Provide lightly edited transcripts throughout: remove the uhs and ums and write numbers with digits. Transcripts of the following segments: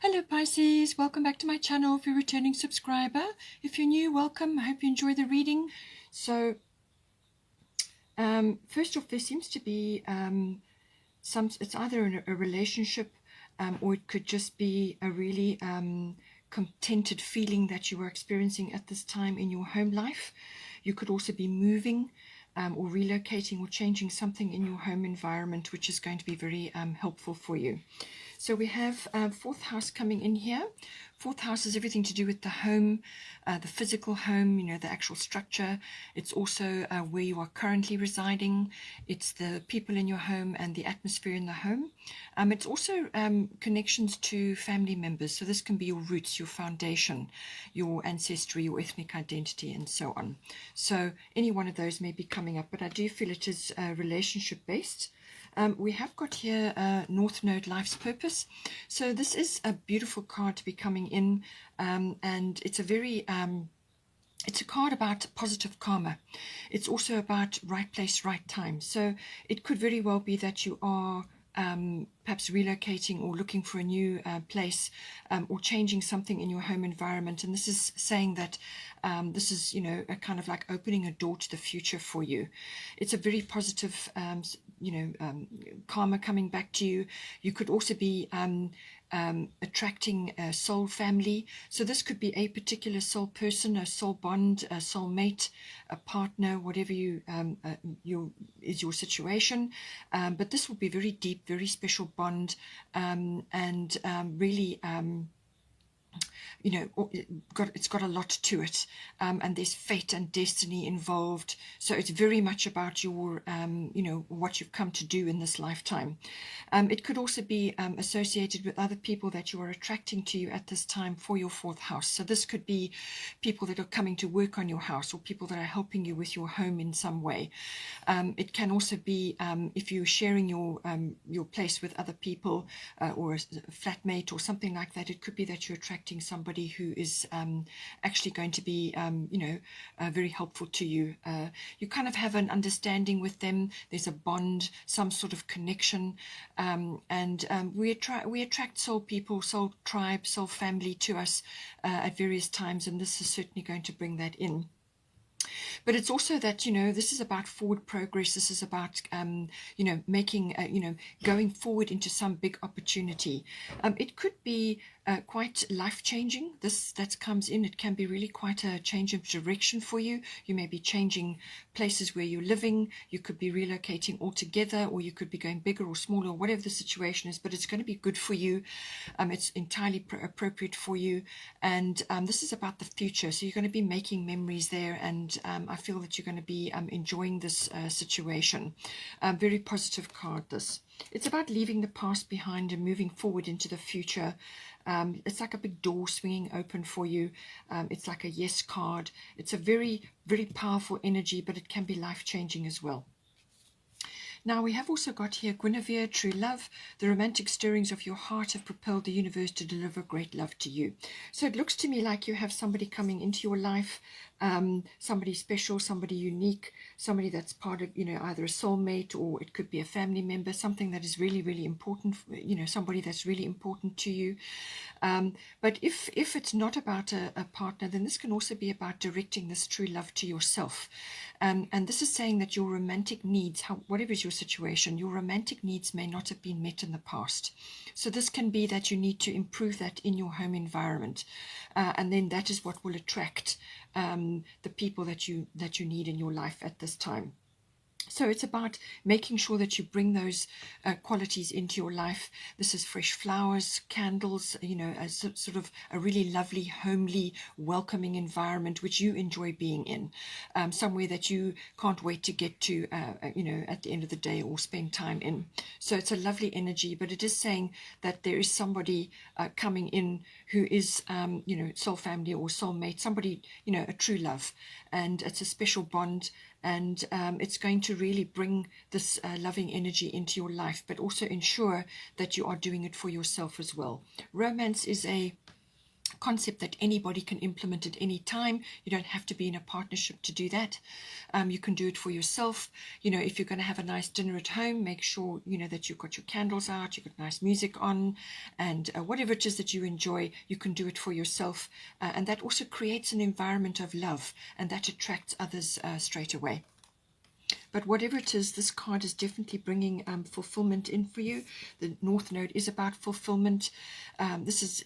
Hello Pisces, welcome back to my channel if you're a returning subscriber. If you're new, welcome. I hope you enjoy the reading. So, first off, there seems to be it's either a relationship or it could just be a really contented feeling that you are experiencing at this time in your home life. You could also be moving or relocating or changing something in your home environment, which is going to be very helpful for you. So we have fourth house coming in here. Fourth house is everything to do with the home, the physical home, the actual structure. It's also where you are currently residing. It's the people in your home and the atmosphere in the home. It's also connections to family members. So this can be your roots, your foundation, your ancestry, your ethnic identity, and so on. So any one of those may be coming up, but I do feel it is relationship based. We have got here North Node, Life's Purpose. So this is a beautiful card to be coming in, and it's a very it's a card about positive karma. It's also about right place, right time. So it could very well be that you are perhaps relocating or looking for a new place or changing something in your home environment. And this is saying that this is, a kind of like opening a door to the future for you. It's a very positive, karma coming back to you. You could also be attracting a soul family. So this could be a particular soul person, a soul bond, a soul mate, a partner, whatever is your situation. But this will be very deep, very special bond, and really it's got a lot to it, and there's fate and destiny involved. So it's very much about your what you've come to do in this lifetime. It could also be associated with other people that you are attracting to you at this time for your fourth house. So this could be people that are coming to work on your house, or people that are helping you with your home in some way. It can also be if you're sharing your place with other people, or a flatmate or something like that. It could be that you're attracting somebody who is actually going to be very helpful to you. You kind of have an understanding with them. There's a bond, some sort of connection, and we attract soul people, soul tribe, soul family to us at various times, and this is certainly going to bring that in. But it's also that, this is about forward progress. This is about, making, going forward into some big opportunity. It could be quite life-changing. That comes in. It can be really quite a change of direction for you. You may be changing places where you're living. You could be relocating altogether, or you could be going bigger or smaller, whatever the situation is. But it's going to be good for you. It's entirely appropriate for you. And this is about the future. So you're going to be making memories there, and I feel that you're going to be enjoying this situation. Very positive card, this. It's about leaving the past behind and moving forward into the future. It's like a big door swinging open for you. It's like a yes card. It's a very, very powerful energy, but it can be life-changing as well. Now, we have also got here Guinevere, true love. The romantic stirrings of your heart have propelled the universe to deliver great love to you. So it looks to me like you have somebody coming into your life, somebody special, somebody unique, somebody that's part of, either a soulmate, or it could be a family member, something that is really, really important, somebody that's really important to you. But if it's not about a partner, then this can also be about directing this true love to yourself. And this is saying that your romantic needs, whatever is your situation, your romantic needs may not have been met in the past. So this can be that you need to improve that in your home environment. And then that is what will attract the people that you need in your life at this time. So it's about making sure that you bring those qualities into your life. This is fresh flowers, candles, a sort of a really lovely, homely, welcoming environment which you enjoy being in, somewhere that you can't wait to get to, at the end of the day, or spend time in. So it's a lovely energy, but it is saying that there is somebody coming in who is, soul family or soulmate, somebody, a true love, and it's a special bond. And it's going to really bring this loving energy into your life, but also ensure that you are doing it for yourself as well. Romance is a concept that anybody can implement at any time. You don't have to be in a partnership to do that. You can do it for yourself. If you're going to have a nice dinner at home, make sure that you've got your candles out, you've got nice music on, and whatever it is that you enjoy, you can do it for yourself. And that also creates an environment of love, and that attracts others straight away. But whatever it is, this card is definitely bringing fulfillment in for you. The North Node is about fulfillment. This is,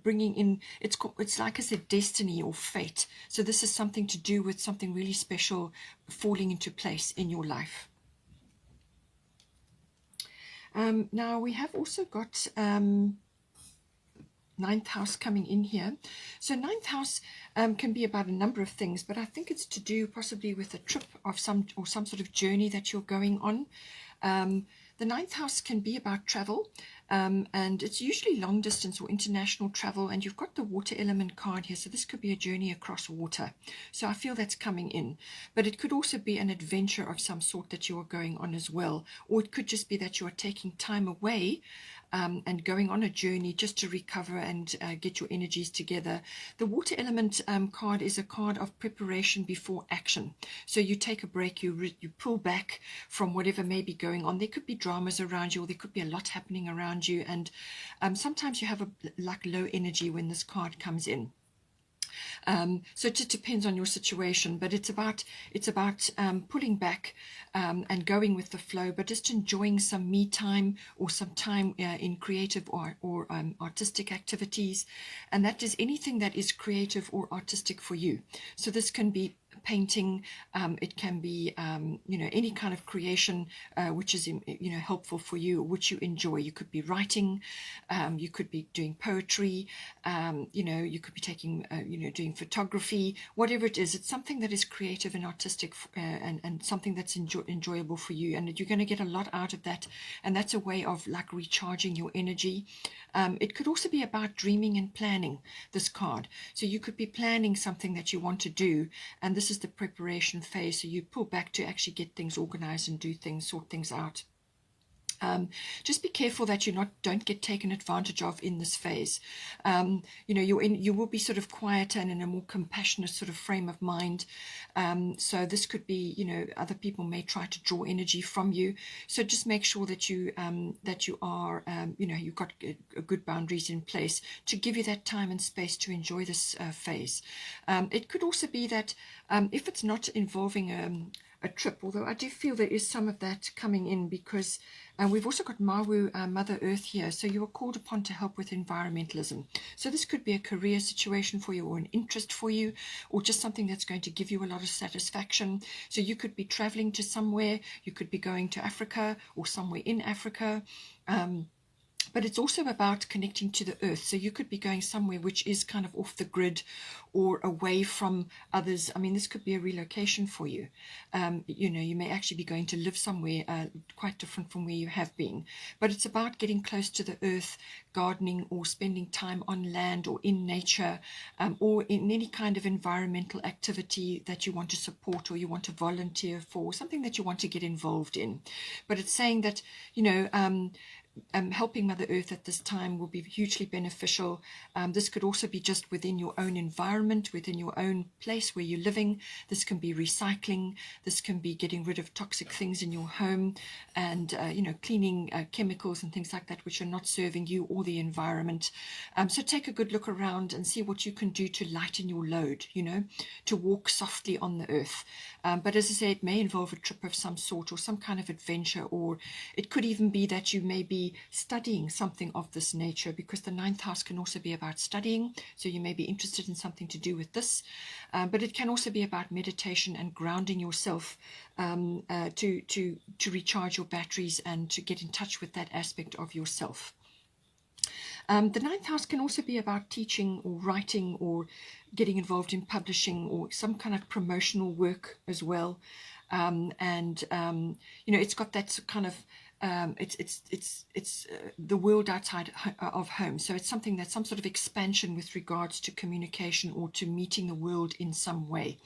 bringing in, it's like I said, destiny or fate. So this is something to do with something really special falling into place in your life. Now we have also got ninth house coming in here. So ninth house can be about a number of things, but I think it's to do possibly with a trip of some sort of journey that you're going on. The ninth house can be about travel, and it's usually long distance or international travel, and you've got the water element card here, so this could be a journey across water. So I feel that's coming in, but it could also be an adventure of some sort that you are going on as well, or it could just be that you are taking time away and going on a journey just to recover and get your energies together. The water element card is a card of preparation before action. So you take a break, you pull back from whatever may be going on. There could be dramas around you, or there could be a lot happening around you, and sometimes you have like low energy when this card comes in. So it just depends on your situation, but it's about pulling back and going with the flow, but just enjoying some me time or some time in creative or artistic activities, and that is anything that is creative or artistic for you. So this can be painting, it can be any kind of creation which is helpful for you, which you enjoy. You could be writing, you could be doing poetry, you could be taking doing photography, whatever it is. It's something that is creative and artistic, and something that's enjoyable for you, and you're going to get a lot out of that, and that's a way of like recharging your energy. It could also be about dreaming and planning, this card. So you could be planning something that you want to do, and this is the preparation phase. So you pull back to actually get things organized and do things, sort things out. Just be careful that you don't get taken advantage of in this phase. You will be sort of quieter and in a more compassionate sort of frame of mind. So this could be, other people may try to draw energy from you. So just make sure that you are, you've got good boundaries in place to give you that time and space to enjoy this phase. It could also be that if it's not involving a trip, although I do feel there is some of that coming in, because we've also got Mawu, Mother Earth here, so you are called upon to help with environmentalism. So this could be a career situation for you, or an interest for you, or just something that's going to give you a lot of satisfaction. So you could be traveling to somewhere, you could be going to Africa or somewhere in Africa. But it's also about connecting to the earth. So you could be going somewhere which is kind of off the grid or away from others. I mean, this could be a relocation for you. You may actually be going to live somewhere quite different from where you have been. But it's about getting close to the earth, gardening, or spending time on land or in nature, or in any kind of environmental activity that you want to support or you want to volunteer for, something that you want to get involved in. But it's saying that, helping Mother Earth at this time will be hugely beneficial. This could also be just within your own environment, within your own place where you're living. This can be recycling. This can be getting rid of toxic things in your home, and cleaning chemicals and things like that which are not serving you or the environment. So take a good look around and see what you can do to lighten your load, to walk softly on the earth. But as I say, it may involve a trip of some sort or some kind of adventure, or it could even be that you may be studying something of this nature, because the ninth house can also be about studying. So you may be interested in something to do with this, but it can also be about meditation and grounding yourself to recharge your batteries and to get in touch with that aspect of yourself. The ninth house can also be about teaching or writing or getting involved in publishing or some kind of promotional work as well. It's got that kind of it's the world outside of home. So it's something that's some sort of expansion with regards to communication or to meeting the world in some way.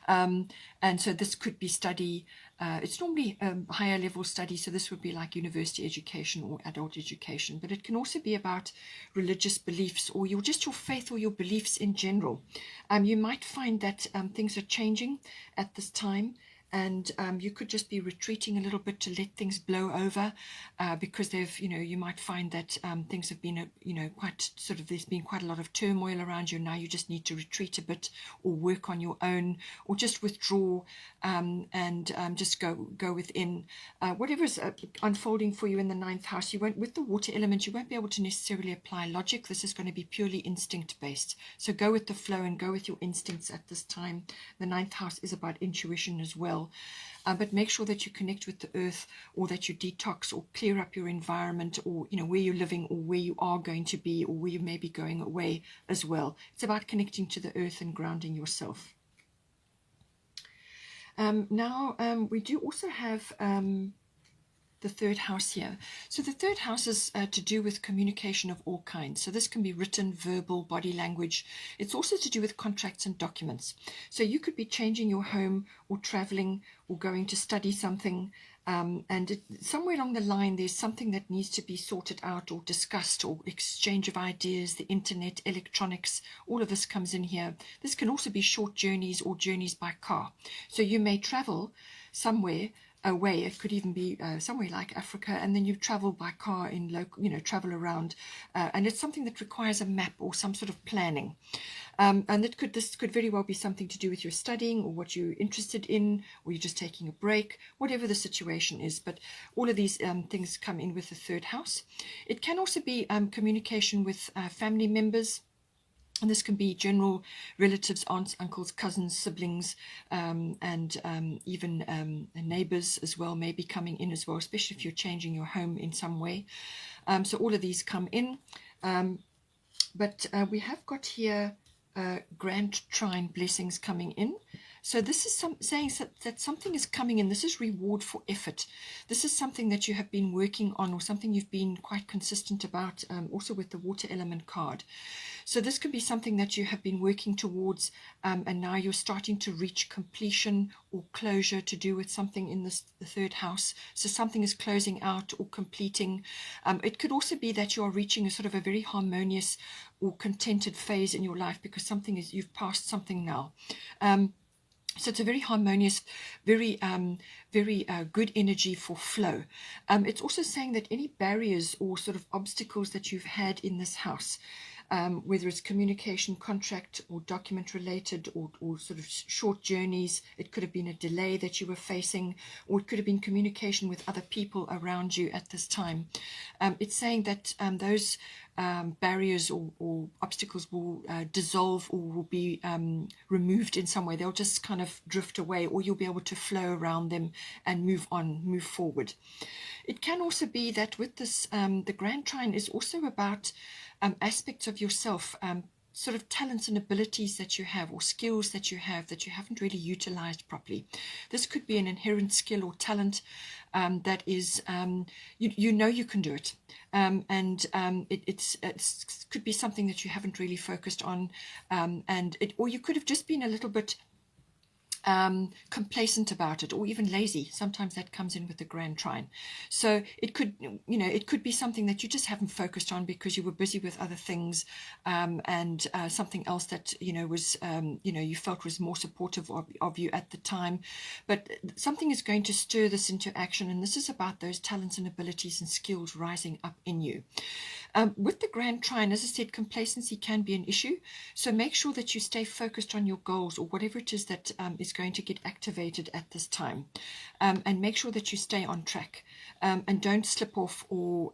And so this could be study, It's normally higher level study, so this would be like university education or adult education, but it can also be about religious beliefs or just your faith or your beliefs in general. You might find that things are changing at this time, and you could just be retreating a little bit to let things blow over, because you might find that things have been, quite sort of, there's been quite a lot of turmoil around you. Now you just need to retreat a bit, or work on your own, or just withdraw, and just go within. Whatever's unfolding for you in the ninth house, you won't, with the water element, you won't be able to necessarily apply logic. This is going to be purely instinct based. So go with the flow and go with your instincts at this time. The ninth house is about intuition as well. But make sure that you connect with the earth, or that you detox or clear up your environment, or where you're living, or where you are going to be, or where you may be going away as well. It's about connecting to the earth and grounding yourself. Now we do also have the third house here. So the third house is to do with communication of all kinds. So this can be written, verbal, body language. It's also to do with contracts and documents. So you could be changing your home, or traveling, or going to study something, and somewhere along the line there's something that needs to be sorted out or discussed, or exchange of ideas, the internet, electronics, all of this comes in here. This can also be short journeys or journeys by car. So you may travel somewhere away. It could even be somewhere like Africa, and then you travel by car in local, travel around, and it's something that requires a map or some sort of planning. And this could very well be something to do with your studying, or what you're interested in, or you're just taking a break, whatever the situation is. But all of these things come in with the third house. It can also be communication with family members. And this can be general relatives, aunts, uncles, cousins, siblings, and even neighbors as well may be coming in as well, especially if you're changing your home in some way. So all of these come in. But we have got here grand trine blessings coming in. So this is saying that something is coming in. This is reward for effort. This is something that you have been working on, or something you've been quite consistent about, also with the water element card. So this could be something that you have been working towards, and now you're starting to reach completion or closure to do with something in the third house. So something is closing out or completing. It could also be that you are reaching a sort of a very harmonious or contented phase in your life, because you've passed something now. So it's a very harmonious, very good energy for flow. It's also saying that any barriers or sort of obstacles that you've had in this house, whether it's communication, contract, or document related, or sort of short journeys. It could have been a delay that you were facing, or it could have been communication with other people around you at this time. It's saying that those barriers or obstacles will dissolve, or will be removed in some way. They'll just kind of drift away, or you'll be able to flow around them and move forward. It can also be that with this, the grand trine is also about aspects of yourself, sort of talents and abilities that you have, or skills that you have that you haven't really utilized properly. This could be an inherent skill or talent that is, you can do it, and it could be something that you haven't really focused on, or you could have just been a little bit complacent about it, or even lazy. Sometimes that comes in with the grand trine. So it could be something that you just haven't focused on because you were busy with other things, and something else that was you felt was more supportive of you at the time. But something is going to stir this into action, and this is about those talents and abilities and skills rising up in you. With the grand trine, as I said, complacency can be an issue. So make sure that you stay focused on your goals, or whatever it is that is going to get activated at this time, and make sure that you stay on track, and don't slip off, or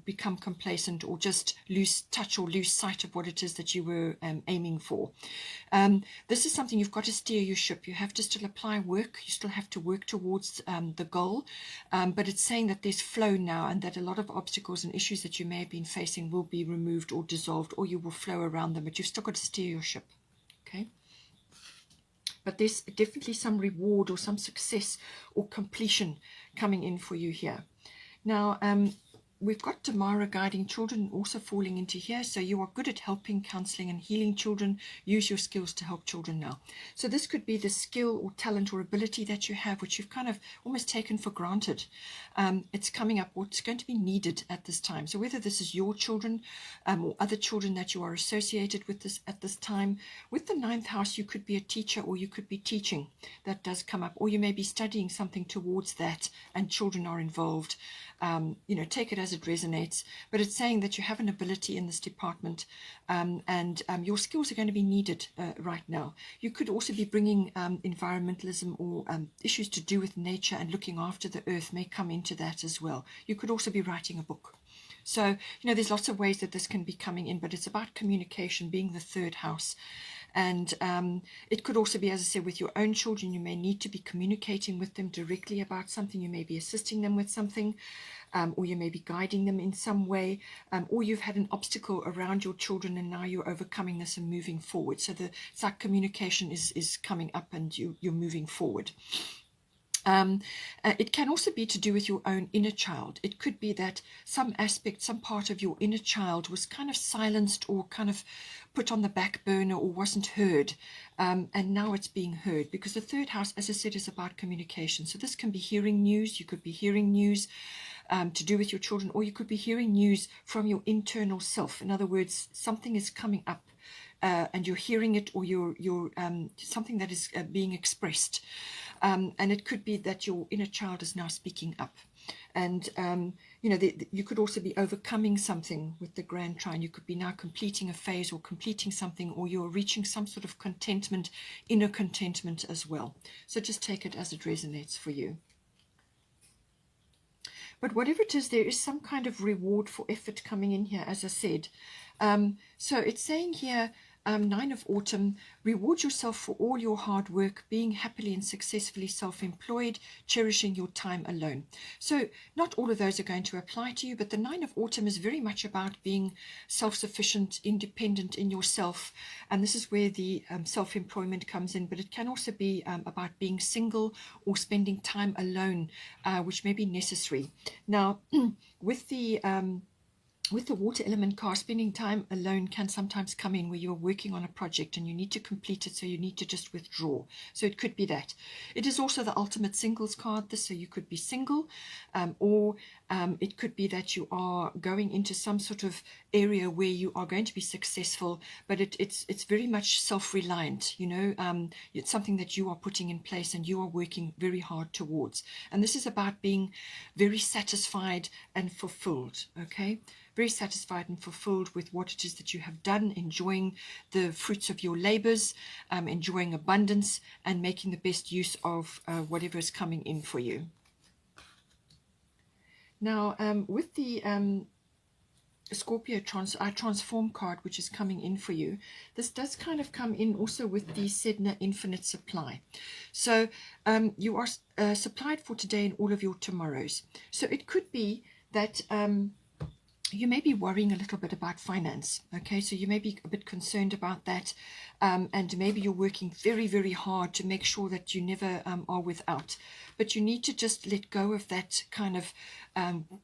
become complacent, or just lose touch or lose sight of what it is that you were aiming for. This is something you've got to steer your ship. You have to still apply work. You still have to work towards the goal, but it's saying that there's flow now, and that a lot of obstacles and issues that you may have been facing will be removed or dissolved, or you will flow around them, but you've still got to steer your ship. Okay. But there's definitely some reward or some success or completion coming in for you here. Now, we've got Tamara guiding children also falling into here. So you are good at helping, counseling, and healing children. Use your skills to help children now. So this could be the skill or talent or ability that you have, which you've kind of almost taken for granted. It's coming up, or it's going to be needed at this time. So whether this is your children or other children that you are associated with this at this time, with the ninth house, you could be a teacher or you could be teaching. That does come up, or you may be studying something towards that, and children are involved. Take it as it resonates, but it's saying that you have an ability in this department, and your skills are going to be needed right now. You could also be bringing environmentalism or issues to do with nature and looking after the earth may come into that as well. You could also be writing a book. So, there's lots of ways that this can be coming in, but it's about communication being the third house. And it could also be, as I said, with your own children. You may need to be communicating with them directly about something. You may be assisting them with something, or you may be guiding them in some way, or you've had an obstacle around your children and now you're overcoming this and moving forward. So it's like communication is coming up and you're moving forward. It can also be to do with your own inner child. It could be that some aspect, some part of your inner child was kind of silenced or kind of put on the back burner or wasn't heard, and now it's being heard, because the third house, as I said, is about communication. So this can be hearing news. You could be hearing news to do with your children, or you could be hearing news from your internal self. In other words, something is coming up and you're hearing it, or you're something that is being expressed. And it could be that your inner child is now speaking up. And, you could also be overcoming something with the Grand Trine. You could be now completing a phase or completing something, or you're reaching some sort of contentment, inner contentment as well. So just take it as it resonates for you. But whatever it is, there is some kind of reward for effort coming in here, as I said. So it's saying here, 9 of Autumn, reward yourself for all your hard work, being happily and successfully self-employed, cherishing your time alone. So not all of those are going to apply to you, but the 9 of Autumn is very much about being self-sufficient, independent in yourself. And this is where the self-employment comes in, but it can also be about being single or spending time alone, which may be necessary. Now, with the water element card, spending time alone can sometimes come in where you're working on a project and you need to complete it, so you need to just withdraw. So it could be that. It is also the ultimate singles card, so you could be single, or it could be that you are going into some sort of area where you are going to be successful, but it's very much self-reliant, it's something that you are putting in place and you are working very hard towards. And this is about being very satisfied and fulfilled, okay? Very satisfied and fulfilled with what it is that you have done, enjoying the fruits of your labors, enjoying abundance, and making the best use of whatever is coming in for you. Now, with the Scorpio transform card, which is coming in for you, this does kind of come in also with the Sedna infinite supply. So you are supplied for today and all of your tomorrows. So it could be that you may be worrying a little bit about finance, okay? So you may be a bit concerned about that, and maybe you're working very, very hard to make sure that you never are without. But you need to just let go of that kind of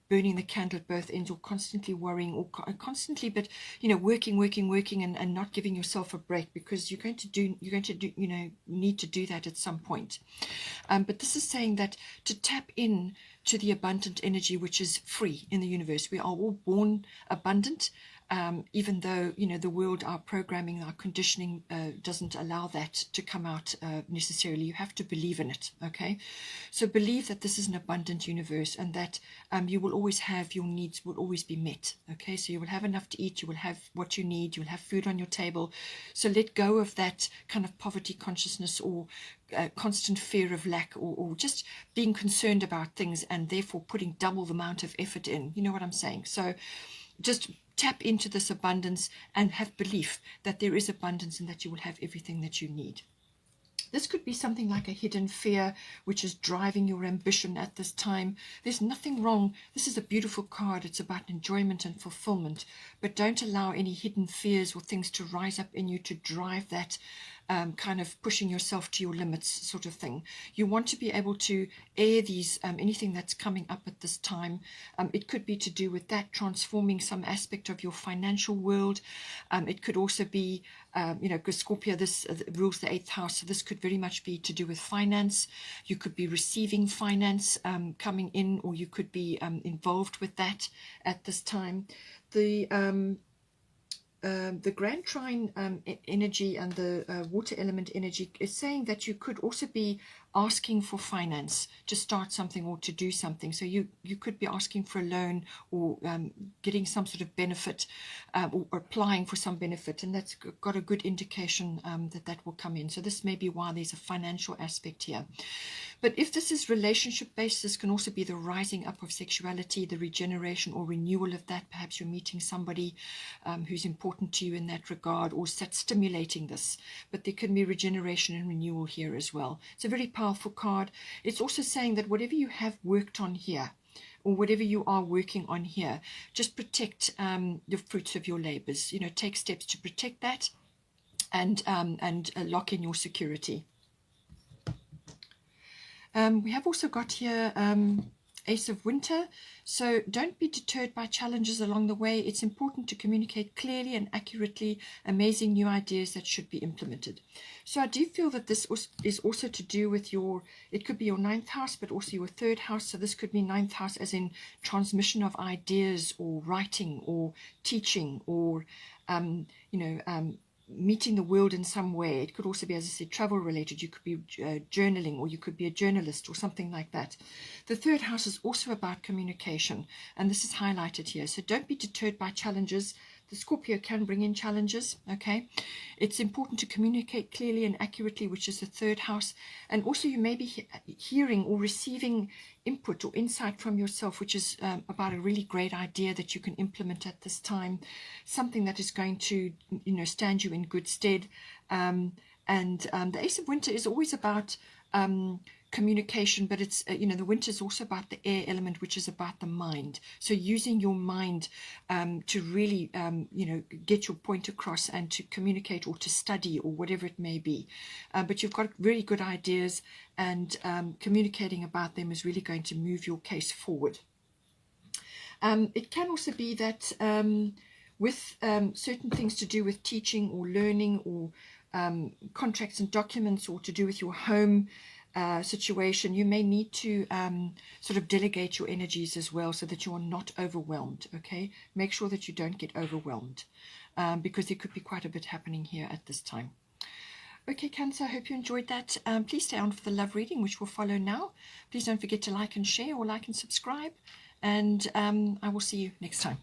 burning the candle at both ends, or constantly worrying, or constantly, but working, and not giving yourself a break, because you're going to do need to do that at some point. But this is saying that to tap in to the abundant energy which is free in the universe. We are all born abundant, even though the world, our programming, our conditioning doesn't allow that to come out necessarily. You have to believe in it, okay? So believe that this is an abundant universe, and that you will always have, your needs will always be met, okay? So you will have enough to eat, you will have what you need, you will have food on your table. So let go of that kind of poverty consciousness, or constant fear of lack, or just being concerned about things and therefore putting double the amount of effort in. You know what I'm saying? So just tap into this abundance and have belief that there is abundance and that you will have everything that you need. This could be something like a hidden fear which is driving your ambition at this time. There's nothing wrong. This is a beautiful card. It's about enjoyment and fulfillment. But don't allow any hidden fears or things to rise up in you to drive that kind of pushing yourself to your limits sort of thing. You want to be able to air these, anything that's coming up at this time. It could be to do with that, transforming some aspect of your financial world. It could also be, because Scorpio, this rules the 8th house, so this could very much be to do with finance. You could be receiving finance coming in, or you could be involved with that at this time. The Grand Trine energy and the water element energy is saying that you could also be asking for finance to start something or to do something. So you could be asking for a loan, or getting some sort of benefit, or applying for some benefit, and that's got a good indication that will come in. So this may be why there's a financial aspect here. But if this is relationship based, this can also be the rising up of sexuality, the regeneration or renewal of that. Perhaps you're meeting somebody who's important to you in that regard, or that's stimulating this. But there can be regeneration and renewal here as well. It's a very powerful card. It's also saying that whatever you have worked on here, or whatever you are working on here, just protect the fruits of your labors. Take steps to protect that, and lock in your security. We have also got here Ace of Winter. So don't be deterred by challenges along the way. It's important to communicate clearly and accurately amazing new ideas that should be implemented. So I do feel that this is also to do with it could be your 9th house, but also your 3rd house. So this could be 9th house as in transmission of ideas, or writing, or teaching, or, meeting the world in some way. It could also be, as I said, travel related. You could be journaling, or you could be a journalist, or something like that. The 3rd house is also about communication, and this is highlighted here. So don't be deterred by challenges. The Scorpio can bring in challenges, okay? It's important to communicate clearly and accurately, which is the 3rd house. And also you may be hearing or receiving input or insight from yourself, which is about a really great idea that you can implement at this time, something that is going to, stand you in good stead. The Ace of Winter is always about communication, but it's the winter is also about the air element, which is about the mind. So using your mind to really get your point across, and to communicate, or to study, or whatever it may be. But you've got really good ideas, and communicating about them is really going to move your case forward. It can also be that with certain things to do with teaching or learning, or contracts and documents, or to do with your home situation, you may need to sort of delegate your energies as well, so that you are not overwhelmed. Okay, make sure that you don't get overwhelmed, because there could be quite a bit happening here at this time. Okay, Cancer, I hope you enjoyed that. Please stay on for the love reading, which will follow now. Please don't forget to like and share, or like and subscribe, and I will see you next time.